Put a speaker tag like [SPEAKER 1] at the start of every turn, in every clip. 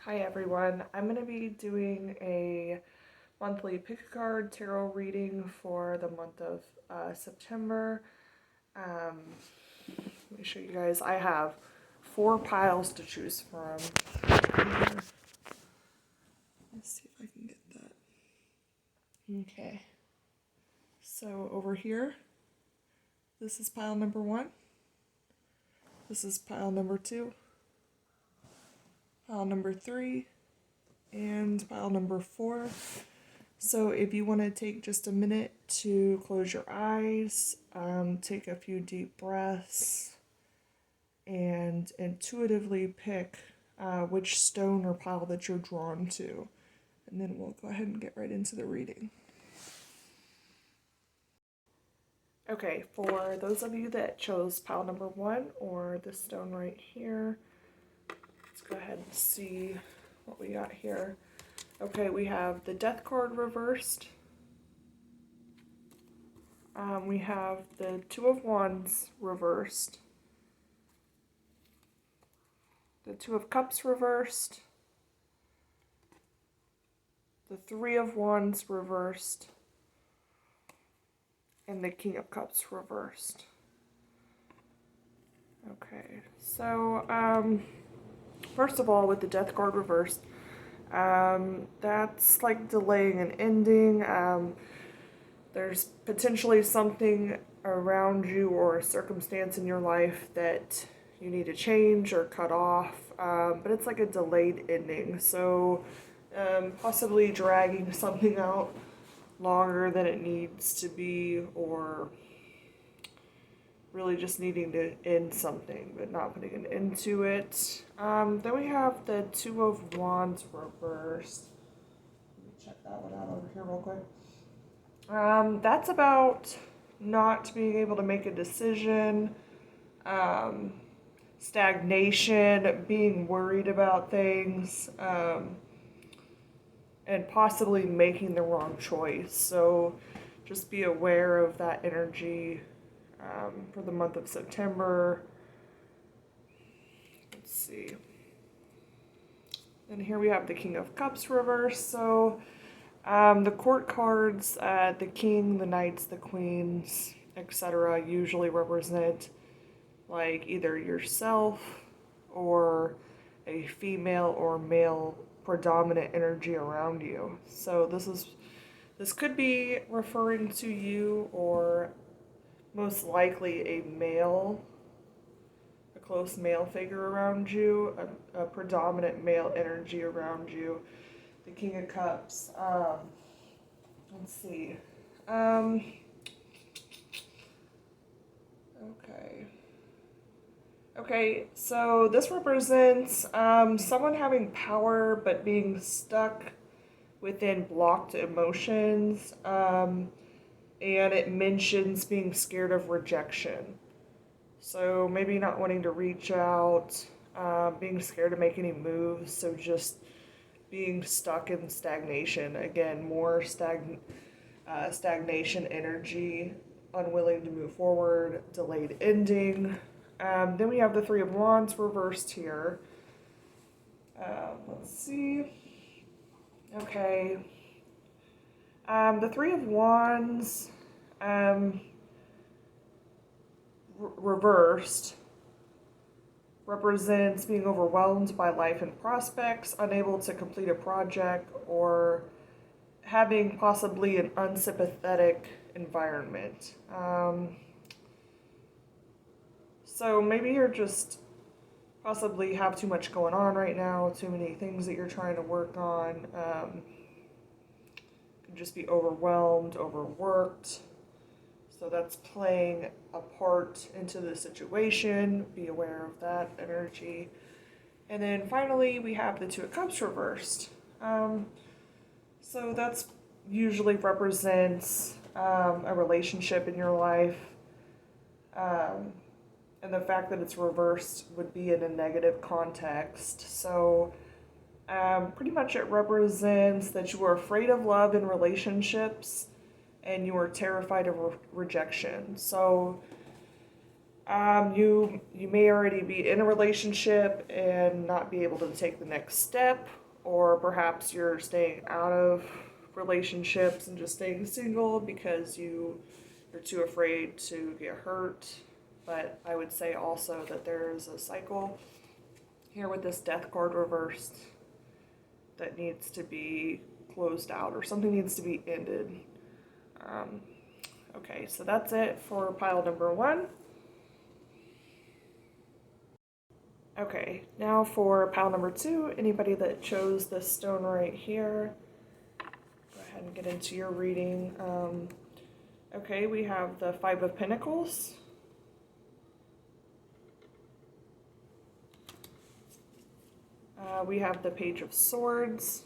[SPEAKER 1] Hi everyone, I'm going to be doing a monthly pick a card tarot reading for the month of September. Let me show you guys. I have 4 piles to choose from. Let's see if I can get that. Okay, so over here, this is pile number 1. This is pile number 2, pile number 3, and pile number 4. So if you want to take just a minute to close your eyes, take a few deep breaths, and intuitively pick which stone or pile that you're drawn to. And then we'll go ahead and get right into the reading. Okay, for those of you that chose pile number 1 or the stone right here, let's go ahead and see what we got here. Okay, we have the Death card reversed. We have the Two of Wands reversed. The Two of Cups reversed. The Three of Wands reversed. And the King of Cups reversed. Okay, so first of all, with the Death card reversed, that's like delaying an ending. There's potentially something around you or a circumstance in your life that you need to change or cut off, but it's like a delayed ending. So possibly dragging something out longer than it needs to be, or really just needing to end something but not putting an end to it. Then we have the Two of Wands reversed. Let me check that one out over here real quick. That's about not being able to make a decision, stagnation, being worried about things, and possibly making the wrong choice. So just be aware of that energy for the month of September. Let's see. And here we have the King of Cups reversed. So the court cards, the king, the knights, the queens, etc. usually represent like either yourself or a female or male predominant energy around you. So this could be referring to you, or most likely a male, a close male figure around you, a predominant male energy around you. The King of Cups. Let's see. Okay. Okay, so this represents someone having power but being stuck within blocked emotions. And it mentions being scared of rejection. So maybe not wanting to reach out, being scared to make any moves, so just being stuck in stagnation. Again, more stagnation energy, unwilling to move forward, delayed ending. Then we have the Three of Wands reversed here. Let's see. Okay. The Three of Wands reversed represents being overwhelmed by life and prospects, unable to complete a project, or having possibly an unsympathetic environment. So maybe you're just possibly have too much going on right now, too many things that you're trying to work on. Just be overwhelmed, overworked. So that's playing a part into the situation. Be aware of that energy. And then finally, we have the Two of Cups reversed. So that's usually represents a relationship in your life. And the fact that it's reversed would be in a negative context. So pretty much it represents that you are afraid of love in relationships and you are terrified of rejection. So You may already be in a relationship and not be able to take the next step, or perhaps you're staying out of relationships and just staying single because you're too afraid to get hurt. But I would say also that there is a cycle here with this death card reversed that needs to be closed out, or something needs to be ended. Okay, so that's it for pile number 1. Okay, now for pile number 2, anybody that chose this stone right here, go ahead and get into your reading. Okay, we have the Five of Pentacles. We have the Page of Swords.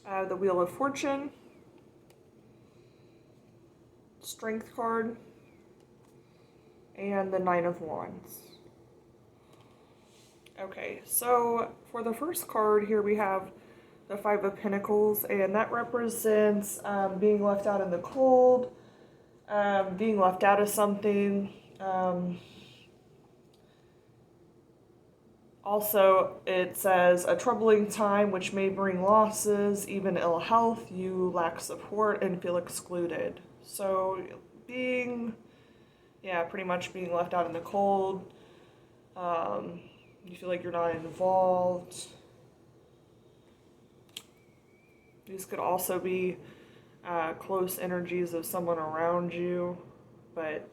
[SPEAKER 1] The Wheel of Fortune. Strength card. And the Nine of Wands. Okay, so for the first card here we have the Five of Pentacles, and that represents being left out in the cold, being left out of something. Also, it says a troubling time which may bring losses, even ill health, you lack support and feel excluded. So pretty much being left out in the cold. You feel like you're not involved. These could also be close energies of someone around you, but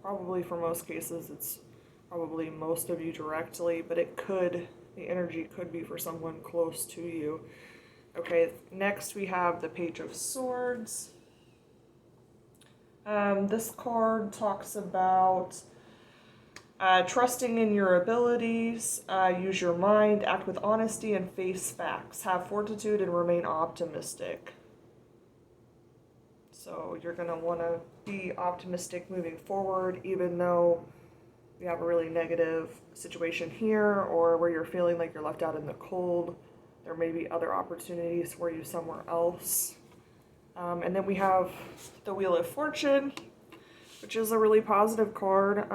[SPEAKER 1] probably for most cases it's probably most of you directly, but the energy could be for someone close to you. Okay, next we have the Page of Swords. This card talks about trusting in your abilities, use your mind, act with honesty, and face facts. Have fortitude and remain optimistic. So you're going to want to be optimistic moving forward, even though you have a really negative situation here, or where you're feeling like you're left out in the cold. There may be other opportunities for you somewhere else. And then we have the Wheel of Fortune, which is a really positive card.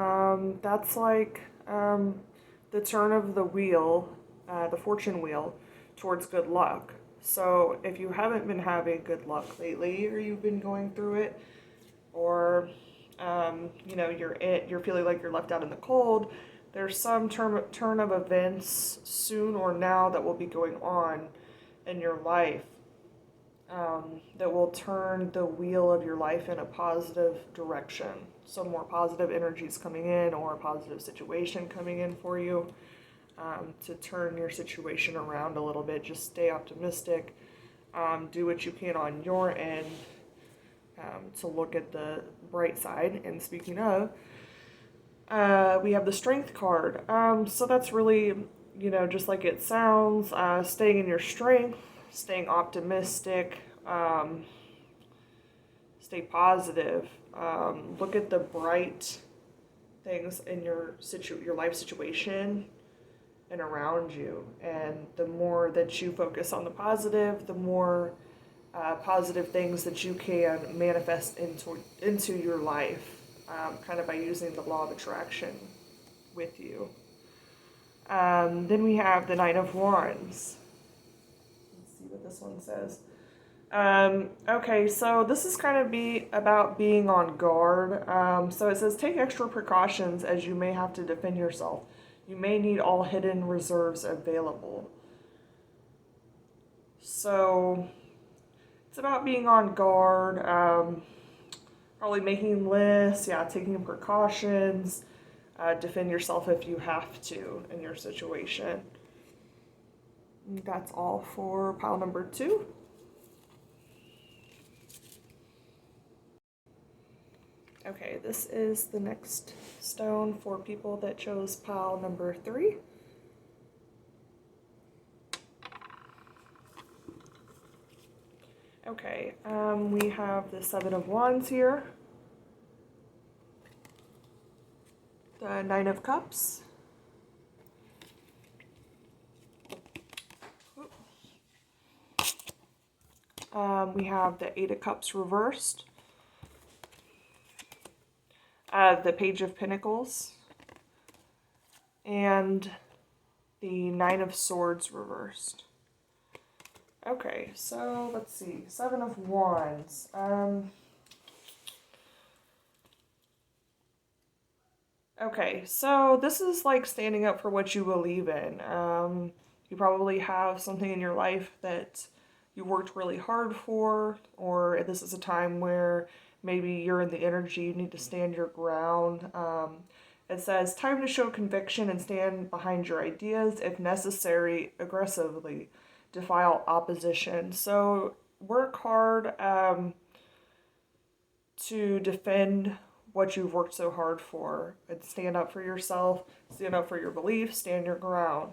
[SPEAKER 1] That's like the turn of the wheel, the fortune wheel, towards good luck. So if you haven't been having good luck lately, or you've been going through it, or you're feeling like you're left out in the cold, there's some turn of events soon or now that will be going on in your life that will turn the wheel of your life in a positive direction. Some more positive energies coming in, or a positive situation coming in for you to turn your situation around a little bit. Just stay optimistic. Do what you can on your end to look at the bright side. And speaking of, we have the Strength card. So that's really, just like it sounds, staying in your strength, staying optimistic, stay positive, look at the bright things in your life situation and around you. And the more that you focus on the positive, the more positive things that you can manifest into your life, kind of by using the law of attraction with you. Then we have the Nine of Wands. Let's see what this one says. Okay, so this is kind of about being on guard. So it says, take extra precautions as you may have to defend yourself. You may need all hidden reserves available. So it's about being on guard, probably making lists, taking precautions, defend yourself if you have to in your situation. And that's all for pile number 2. Okay, this is the next stone for people that chose pile number 3. Okay, we have the Seven of Wands here, the Nine of Cups, we have the Eight of Cups reversed, the Page of Pentacles, and the Nine of Swords reversed. Okay, so let's see. Seven of Wands. Okay, so this is like standing up for what you believe in. You probably have something in your life that you worked really hard for, or this is a time where maybe you're in the energy, you need to stand your ground. It says, time to show conviction and stand behind your ideas, if necessary, aggressively defy opposition. So work hard to defend what you've worked so hard for, and stand up for yourself, stand up for your beliefs, stand your ground.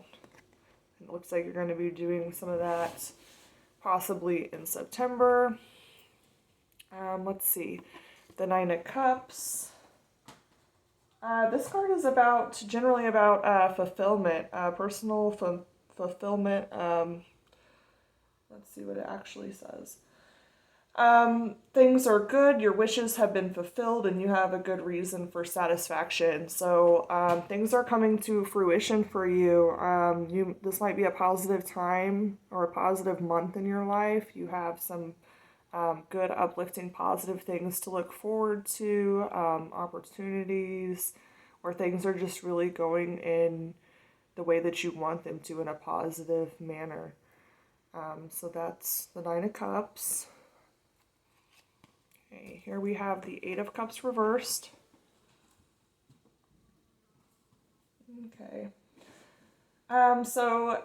[SPEAKER 1] It looks like you're going to be doing some of that possibly in September. Let's see. The Nine of Cups. This card is generally about fulfillment, personal fulfillment. Let's see what it actually says. Things are good, your wishes have been fulfilled, and you have a good reason for satisfaction. So things are coming to fruition for you. This might be a positive time or a positive month in your life. You have some good, uplifting, positive things to look forward to, opportunities where things are just really going in the way that you want them to, in a positive manner. So that's the Nine of Cups. Okay, here we have the Eight of Cups reversed. Okay. So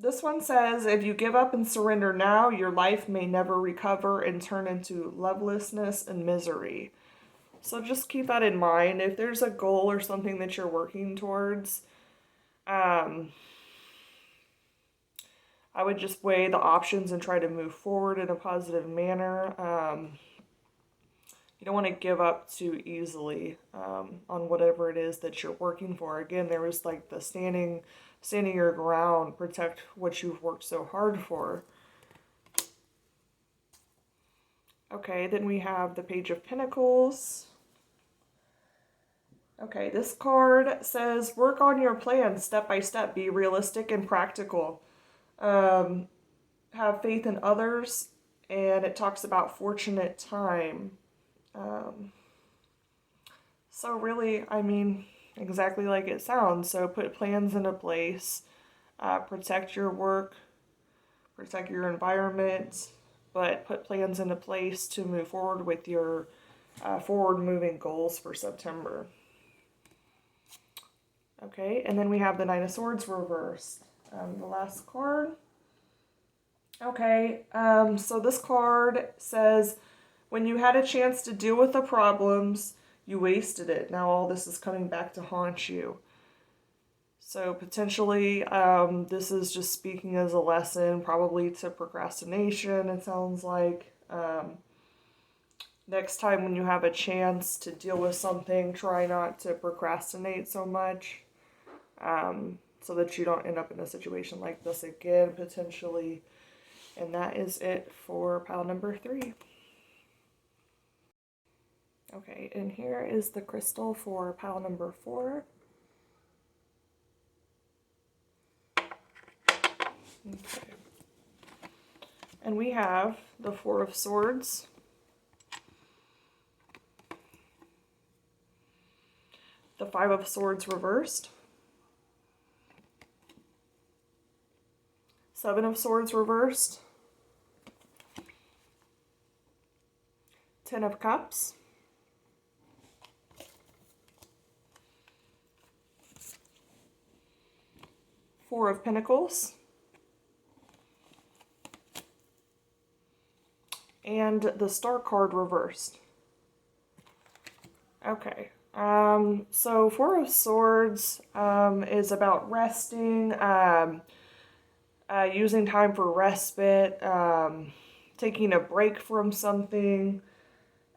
[SPEAKER 1] this one says, if you give up and surrender now, your life may never recover and turn into lovelessness and misery. So just keep that in mind. If there's a goal or something that you're working towards, I would just weigh the options and try to move forward in a positive manner. You don't want to give up too easily on whatever it is that you're working for. Again, there was like the standing your ground, protect what you've worked so hard for. Okay, then we have the Page of Pentacles. Okay, this card says, work on your plan step by step. Be realistic and practical. Have faith in others, and it talks about fortunate time. So really, I mean, exactly like it sounds. So put plans into place, protect your work, protect your environment, but put plans into place to move forward with your forward-moving goals for September. Okay, and then we have the Nine of Swords reversed. The last card. Okay, so this card says, when you had a chance to deal with the problems, you wasted it. Now all this is coming back to haunt you. So potentially, this is just speaking as a lesson, probably to procrastination, it sounds like. Next time when you have a chance to deal with something, try not to procrastinate so much, so that you don't end up in a situation like this again, potentially. And that is it for pile number 3. Okay, and here is the crystal for pile number 4. Okay. And we have the Four of Swords, the Five of Swords reversed, Seven of Swords reversed, Ten of Cups, Four of Pentacles, and the Star card reversed. Okay, so Four of Swords is about resting, using time for respite, taking a break from something,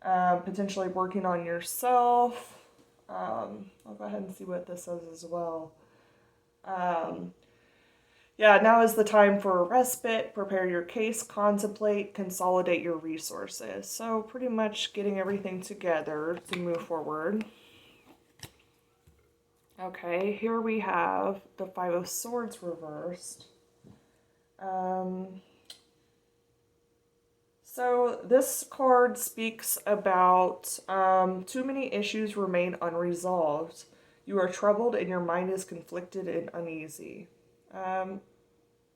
[SPEAKER 1] potentially working on yourself. I'll go ahead and see what this says as well. Yeah, now is the time for respite, prepare your case, contemplate, consolidate your resources. So pretty much getting everything together to move forward. Okay, here we have the Five of Swords reversed. So this card speaks about too many issues remain unresolved. You are troubled and your mind is conflicted and uneasy.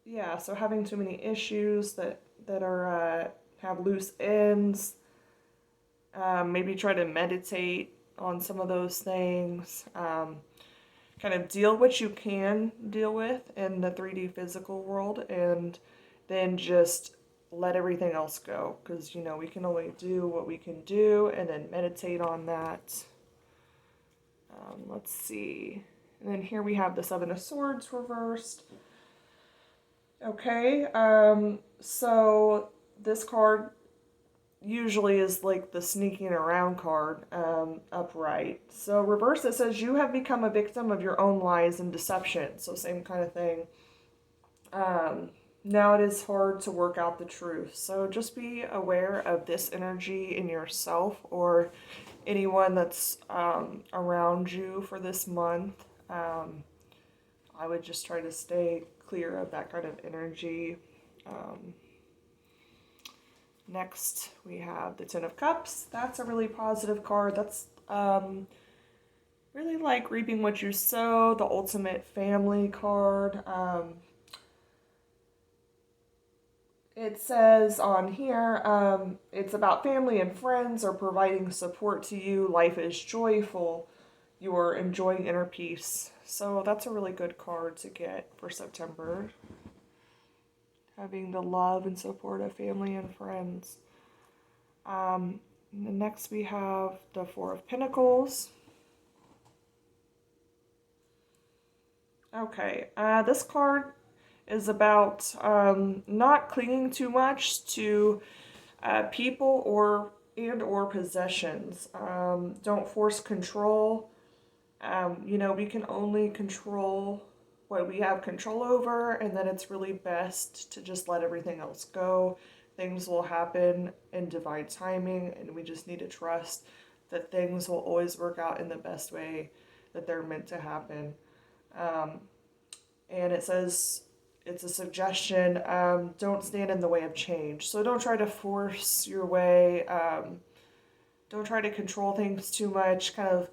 [SPEAKER 1] Yeah, so having too many issues that are have loose ends. Maybe try to meditate on some of those things. Kind of deal what you can deal with in the 3D physical world, and then just let everything else go, because we can only do what we can do, and then meditate on that. Let's see. And then here we have the Seven of Swords reversed. Okay, so this card usually is like the sneaking around card, upright. So reverse, it says you have become a victim of your own lies and deception. So same kind of thing. Now it is hard to work out the truth. So just be aware of this energy in yourself or anyone that's around you for this month. I would just try to stay clear of that kind of energy. Next, we have the Ten of Cups. That's a really positive card. That's really like reaping what you sow, the ultimate family card. It says on here, it's about family and friends are providing support to you. Life is joyful. You are enjoying inner peace. So that's a really good card to get for September. Having the love and support of family and friends. Next we have the Four of Pentacles. Okay, this card is about not clinging too much to people or possessions. Don't force control. We can only control what we have control over, and then it's really best to just let everything else go. Things will happen in divine timing, and we just need to trust that things will always work out in the best way that they're meant to happen. And it says, it's a suggestion, don't stand in the way of change. So don't try to force your way. Don't try to control things too much. Kind of,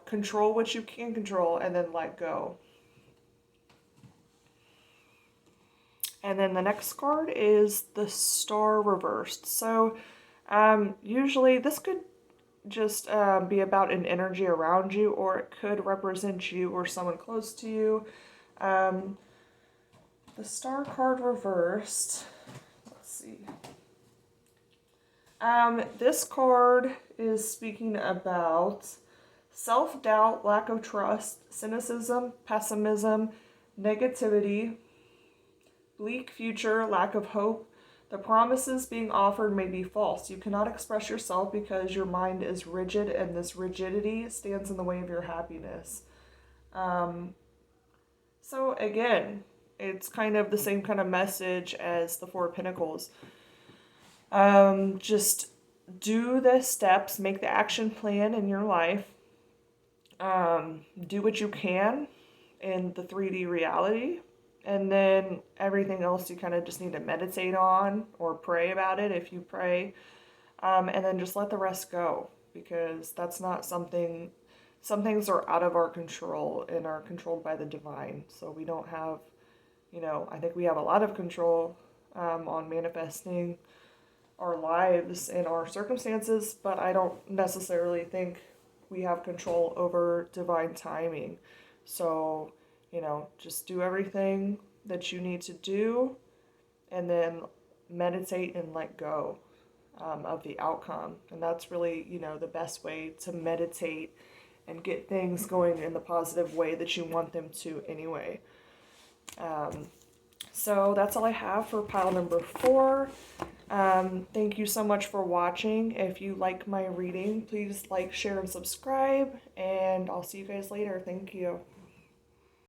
[SPEAKER 1] control what you can control and then let go. And then the next card is the Star reversed. So usually this could just be about an energy around you, or it could represent you or someone close to you. The Star card reversed. Let's see. This card is speaking about self-doubt, lack of trust, cynicism, pessimism, negativity, bleak future, lack of hope. The promises being offered may be false. You cannot express yourself because your mind is rigid, and this rigidity stands in the way of your happiness. So again, it's kind of the same kind of message as the Four of Pentacles. Just do the steps, make the action plan in your life. Do what you can in the 3D reality. And then everything else you kind of just need to meditate on or pray about it if you pray. And then just let the rest go, because that's not something, some things are out of our control and are controlled by the divine. So we don't have, I think we have a lot of control on manifesting our lives and our circumstances, but I don't necessarily think we have control over divine timing. So, just do everything that you need to do, and then meditate and let go of the outcome. And that's really, the best way to meditate and get things going in the positive way that you want them to anyway. So that's all I have for pile number 4. Thank you so much for watching. If you like my reading, please like, share, and subscribe, and I'll see you guys later. Thank you.